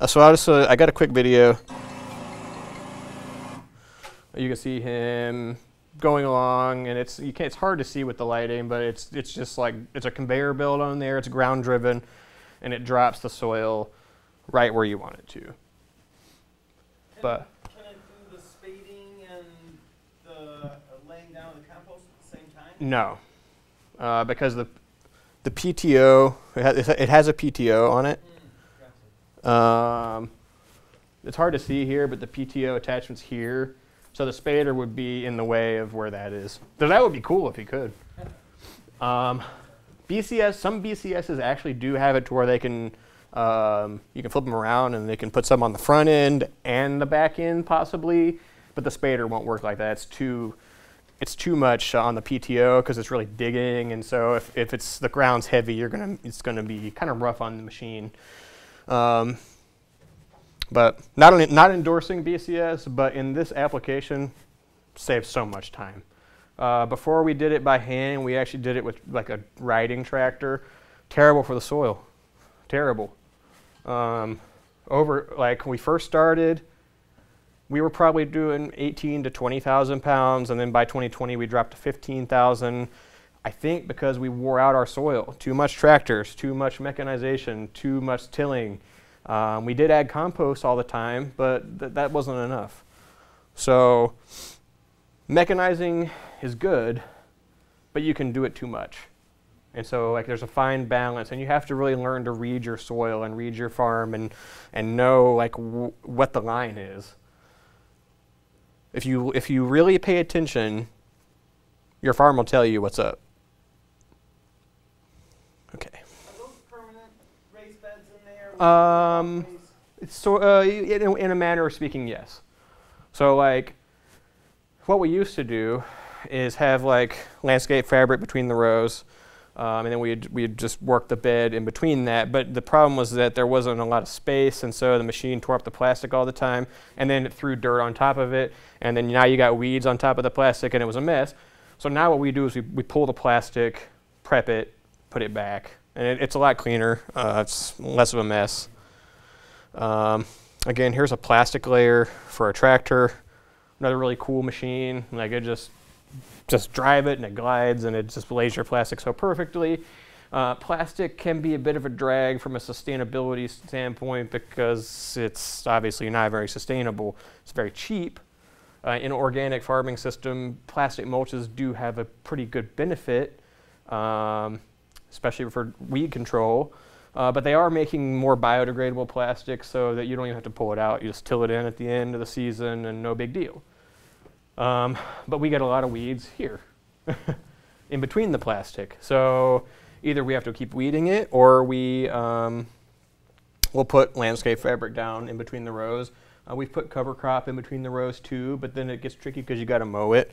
A: So I got a quick video. You can see him going along, and it's hard to see with the lighting, but it's just like, it's a conveyor belt on there, it's ground driven, and it drops the soil right where you want it to.
E: Can it do the spading and the laying down of the compost
A: No, because the PTO, it has a PTO on it. It's hard to see here, but the PTO attachment's here. So the spader would be in the way of where that is. So that would be cool if you could. BCS, some BCSs actually do have it to where they can, you can flip them around and they can put some on the front end and the back end possibly, but the spader won't work like that. It's too much on the PTO because it's really digging, and so if it's the ground's heavy, it's gonna be kind of rough on the machine. But not endorsing BCS, but in this application, saves so much time. Before we did it by hand, we actually did it with like a riding tractor. Terrible for the soil, terrible. Like when we first started, we were probably doing 18 to 20,000 pounds, and then by 2020 we dropped to 15,000. I think because we wore out our soil. Too much tractors, too much mechanization, too much tilling. We did add compost all the time, but that wasn't enough. So mechanizing is good, but you can do it too much. And so like there's a fine balance, and you have to really learn to read your soil and read your farm and know like what the line is. If you really pay attention, your farm will tell you what's up. Okay.
E: Are those permanent raised beds in there?
A: So in a manner of speaking, yes. So like what we used to do is have like landscape fabric between the rows, and then we'd just work the bed in between that. But the problem was that there wasn't a lot of space, and so the machine tore up the plastic all the time, and then it threw dirt on top of it, and then now you got weeds on top of the plastic, and it was a mess. So now what we do is we pull the plastic, prep it, put it back, and it's a lot cleaner. It's less of a mess. Again, here's a plastic layer for a tractor. Another really cool machine. Like it just drive it and it glides and it just lays your plastic so perfectly. Plastic can be a bit of a drag from a sustainability standpoint because it's obviously not very sustainable. It's very cheap. In an organic farming system, plastic mulches do have a pretty good benefit, especially for weed control. But they are making more biodegradable plastic so that you don't even have to pull it out. You just till it in at the end of the season and no big deal. But we get a lot of weeds here in between the plastic. So either we have to keep weeding it or we'll put landscape fabric down in between the rows. We've put cover crop in between the rows too, but then it gets tricky because you got to mow it.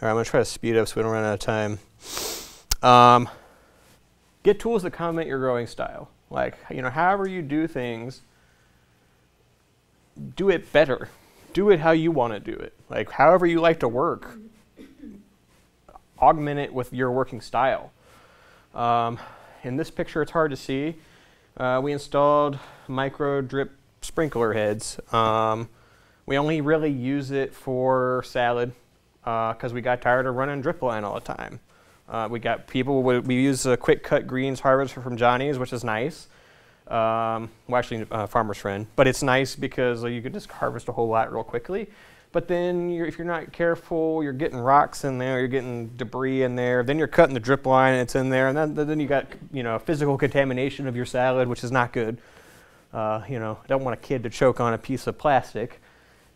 A: All right, I'm going to try to speed up so we don't run out of time. Get tools that complement your growing style. Like, however you do things, do it better. Do it how you want to do it. Like, however you like to work, augment it with your working style. In this picture, it's hard to see. We installed micro drip sprinkler heads. We only really use it for salad because we got tired of running drip line all the time. We use a quick cut greens harvester from Johnny's, which is nice. Well, actually, Farmer's Friend, but it's nice because you can just harvest a whole lot real quickly. But then if you're not careful, you're getting rocks in there, you're getting debris in there, then you're cutting the drip line and it's in there, and then you got physical contamination of your salad, which is not good. Don't want a kid to choke on a piece of plastic.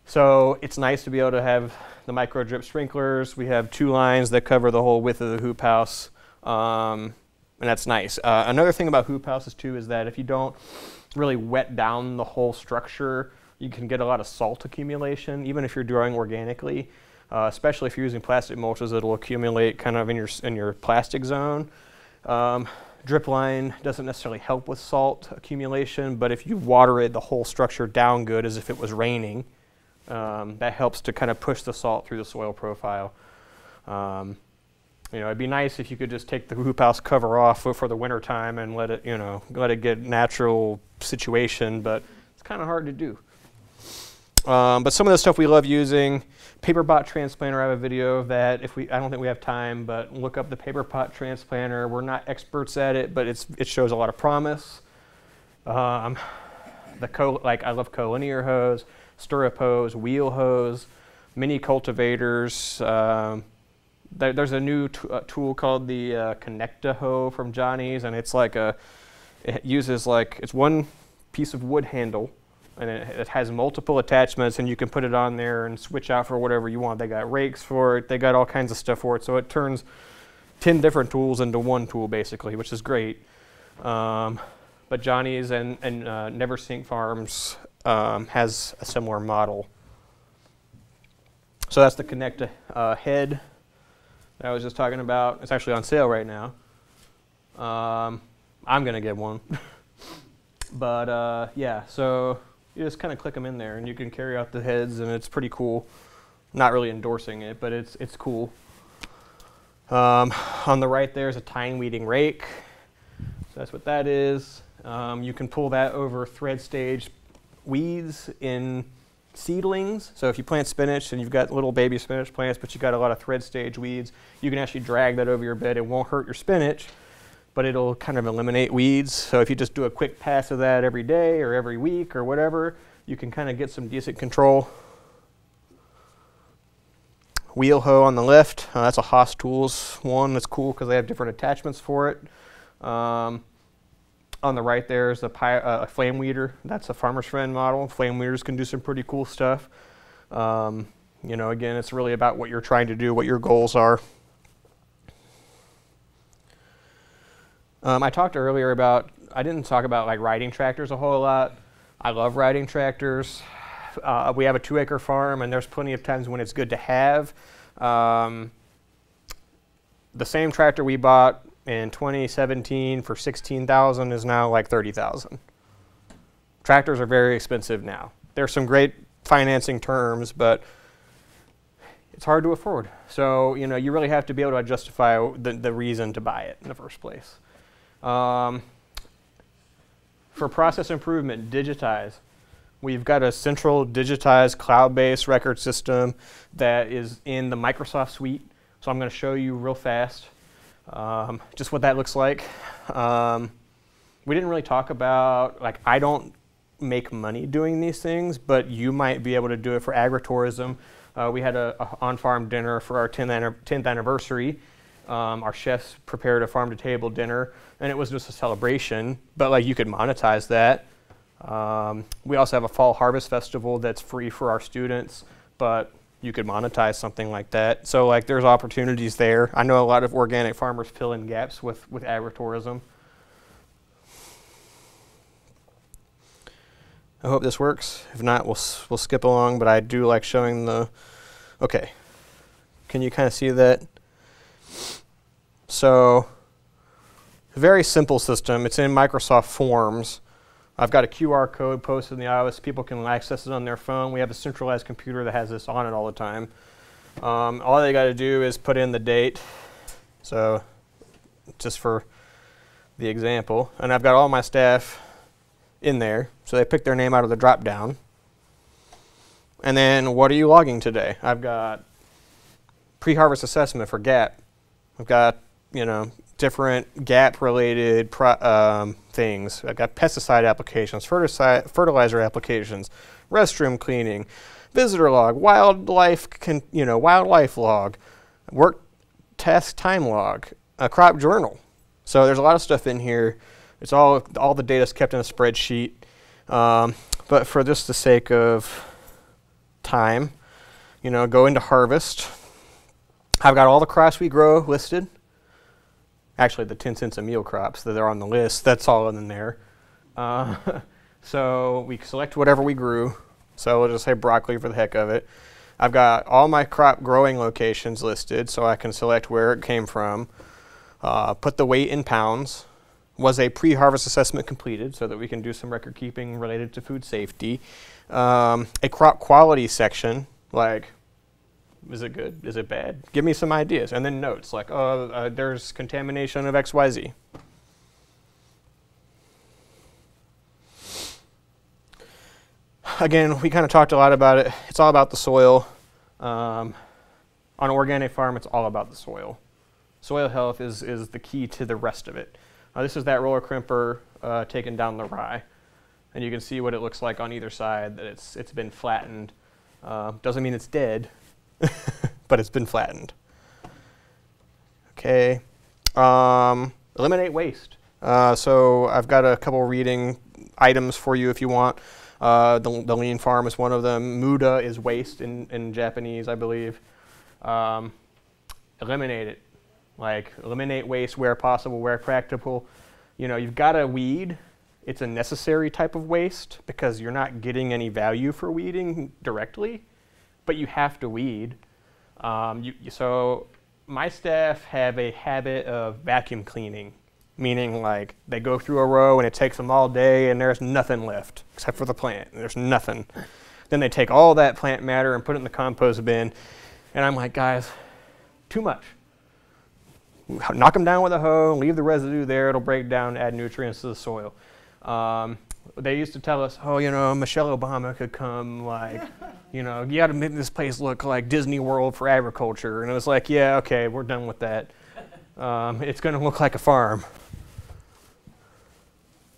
A: So it's nice to be able to have the micro drip sprinklers. We have 2 lines that cover the whole width of the hoop house. And that's nice. Another thing about hoop houses too is that if you don't really wet down the whole structure, you can get a lot of salt accumulation, even if you're growing organically. Especially if you're using plastic mulches, it'll accumulate kind of in your plastic zone. Drip line doesn't necessarily help with salt accumulation, but if you water the whole structure down good as if it was raining, that helps to kind of push the salt through the soil profile. It'd be nice if you could just take the hoop house cover off for the winter time and let it get natural situation, but it's kind of hard to do. But some of the stuff we love using, paper pot transplanter. I have a video of that. I don't think we have time, but look up the paper pot transplanter. We're not experts at it, but it shows a lot of promise. I love collinear hose, stirrup hose, wheel hose. mini cultivators. There's a new tool called the Connect-A-Hoe from Johnny's, and it's like it uses it's one piece of wood handle, and it has multiple attachments, and you can put it on there and switch out for whatever you want. They got rakes for it, they got all kinds of stuff for it, so it turns 10 different tools into one tool basically, which is great. But Johnny's and Never Sink Farms has a similar model. So that's the Connect-A-Head that I was just talking about. It's actually on sale right now. I'm going to get one. But yeah, so you just kind of click them in there and you can carry out the heads, and it's pretty cool. Not really endorsing it, but it's cool. On the right there's a tine weeding rake. So that's what that is. You can pull that over thread stage weeds in seedlings. So if you plant spinach and you've got little baby spinach plants, but you've got a lot of thread stage weeds, you can actually drag that over your bed. It won't hurt your spinach, but it'll kind of eliminate weeds. So if you just do a quick pass of that every day or every week or whatever, you can kind of get some decent control. Wheel hoe on the left, that's a Haas Tools one. That's cool because they have different attachments for it. On the right there is a flame weeder. That's a Farmer's Friend model. Flame weeders can do some pretty cool stuff. You know, again, it's really about what you're trying to do, what your goals are. I talked earlier about, I didn't talk about like riding tractors a whole lot. I love riding tractors. We have a 2-acre farm, and there's plenty of times when it's good to have. The same tractor we bought in 2017 for $16,000 is now like $30,000. Tractors are very expensive now. There's some great financing terms, but it's hard to afford. So, you know, you really have to be able to justify the reason to buy it in the first place. For process improvement, digitize. We've got a central digitized cloud-based record system that is in the Microsoft suite. So I'm going to show you real fast just what that looks like. We didn't really talk about, like, I don't make money doing these things, but you might be able to do it for agritourism. We had a on-farm dinner for our 10th anniversary. Our chefs prepared a farm-to-table dinner, and it was just a celebration, but like you could monetize that. We also have a fall harvest festival that's free for our students, but you could monetize something like that. So like there's opportunities there. I know a lot of organic farmers fill in gaps with agritourism. I hope this works. If not, we'll skip along, but I do like showing the, okay. Can you kind of see that? So, a very simple system. It's in Microsoft Forms. I've got a QR code posted in the iOS. People can access it on their phone. We have a centralized computer that has this on it all the time. All they got to do is put in the date. So, just for the example. And I've got all my staff in there. So they pick their name out of the drop down. And then, what are you logging today? I've got pre-harvest assessment for GAP. I've got, you know, different GAP-related things. I've got pesticide applications, fertilizer applications, restroom cleaning, visitor log, wildlife log, work task time log, a crop journal. So there's a lot of stuff in here. It's all the data is kept in a spreadsheet. But for just the sake of time, you know, go into harvest. I've got all the crops we grow listed. Actually, the 10 cents a meal crops that are on the list, that's all in there. So we select whatever we grew. So we'll just say broccoli for the heck of it. I've got all my crop growing locations listed, so I can select where it came from. Put the weight in pounds. Was a pre-harvest assessment completed, so that we can do some record keeping related to food safety. A crop quality section, like, is it good? Is it bad? Give me some ideas. And then notes, like, oh, there's contamination of XYZ. Again, we kind of talked a lot about it. It's all about the soil. On an organic farm, it's all about the soil. Soil health is the key to the rest of it. This is that roller crimper taken down the rye. And you can see what it looks like on either side, that it's been flattened. Doesn't mean it's dead, but it's been flattened. Okay. Eliminate waste. So I've got a couple reading items for you if you want. The lean farm is one of them. Muda is waste in Japanese, I believe. Eliminate it. Like, eliminate waste where possible, where practical. You know, you've got to weed. It's a necessary type of waste because you're not getting any value for weeding directly, but you have to weed. So my staff have a habit of vacuum cleaning, meaning like they go through a row and it takes them all day and there's nothing left except for the plant. There's nothing. Then they take all that plant matter and put it in the compost bin, and I'm like, guys, too much. Knock them down with a hoe, leave the residue there, it'll break down, add nutrients to the soil. They used to tell us, oh, you know, Michelle Obama could come, like, you know, you got to make this place look like Disney World for agriculture. And it was like, yeah, okay, we're done with that. It's going to look like a farm.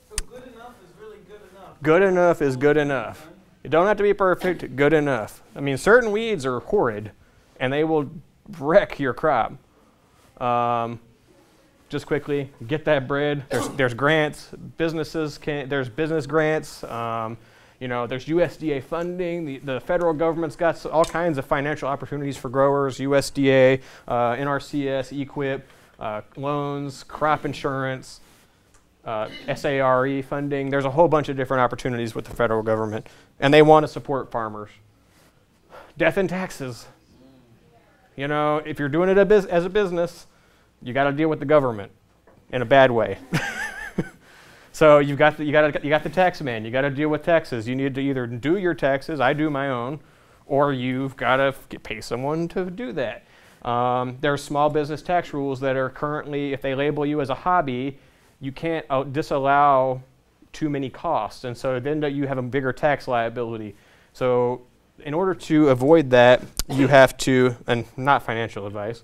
E: So good enough is really good enough.
A: Good enough is good enough. You don't have to be perfect, good enough. I mean, certain weeds are horrid, and they will wreck your crop. Just quickly, get that bread. There's grants. Businesses there's business grants. You know, there's USDA funding. The federal government's got all kinds of financial opportunities for growers. USDA, NRCS, EQIP, loans, crop insurance, SARE funding. There's a whole bunch of different opportunities with the federal government, and they want to support farmers. Death and taxes. You know, if you're doing it as a business, you got to deal with the government in a bad way. So you got the tax man. You got to deal with taxes. You need to either do your taxes, I do my own, or you've got to pay someone to do that. There are small business tax rules that are currently, if they label you as a hobby, you can't disallow too many costs, and so then you have a bigger tax liability. So in order to avoid that, you have to, and not financial advice,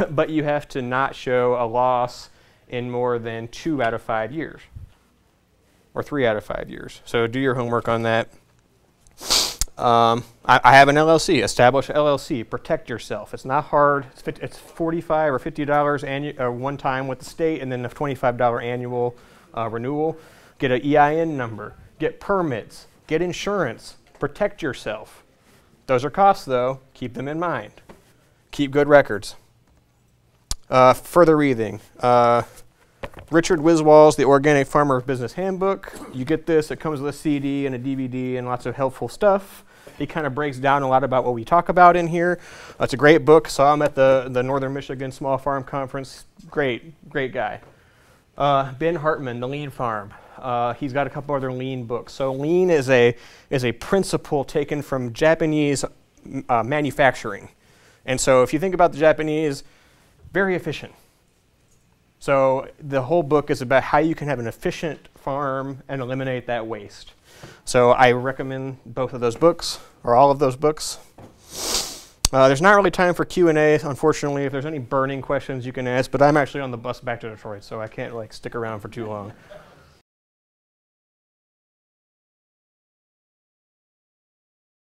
A: but you have to not show a loss in more than 2 out of 5 years, or 3 out of 5 years. So do your homework on that. I have an LLC. Establish an LLC. Protect yourself. It's not hard. It's $45 or $50 one time with the state, and then a $25 annual renewal. Get an EIN number. Get permits. Get insurance. Protect yourself. Those are costs, though. Keep them in mind. Keep good records. Further reading. Richard Wiswall's The Organic Farmer Business Handbook. You get this. It comes with a CD and a DVD and lots of helpful stuff. He kind of breaks down a lot about what we talk about in here. It's a great book. Saw him at the Northern Michigan Small Farm Conference. Great guy. Ben Hartman, The Lean Farm. He's got a couple other lean books. So lean is a principle taken from Japanese manufacturing. And so if you think about the Japanese, very efficient. So the whole book is about how you can have an efficient farm and eliminate that waste. So I recommend both of those books, or all of those books. There's not really time for Q&A, unfortunately. If there's any burning questions, you can ask. But I'm actually on the bus back to Detroit, so I can't like stick around for too long.